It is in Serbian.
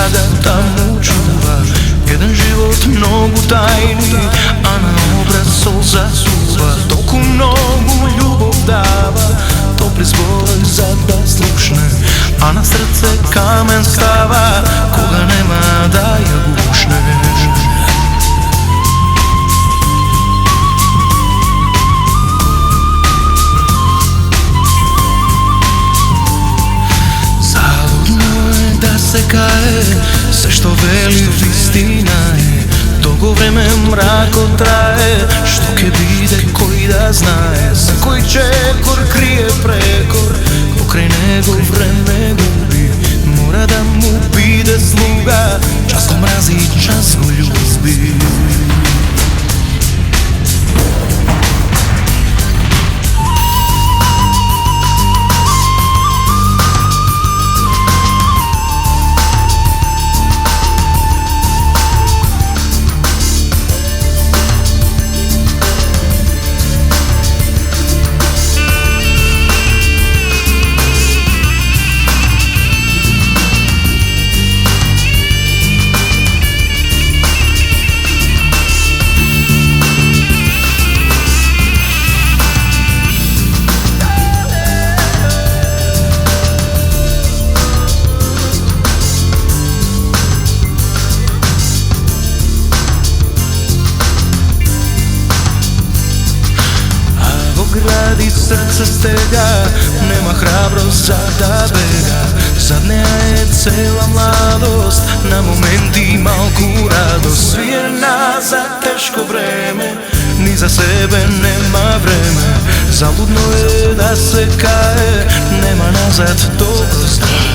snaga tamo čuva. Jedan život mnogo tajni, a na obraz solza suva. Toliko mnogo ljubav dava, topli zbor za da slušne, a na srce kamen stava, koga nema da je gušne. Se kaje, sve što veli istina je. Dugo vreme mrako traje, što ke bide koji da znaje. Za koji čekor krije prekor, pokraj nego vreme gubi. Mora da mu bide sluga, čas go mrazi, čas go ljubi. Gradi srce stega, nema hrabrost za da bega. Zadnja je cela mladost, na momenti malku radost. Svi je nazad teško vreme, ni za sebe nema vreme. Zaludno je da se kaje, nema nazad dobro zna.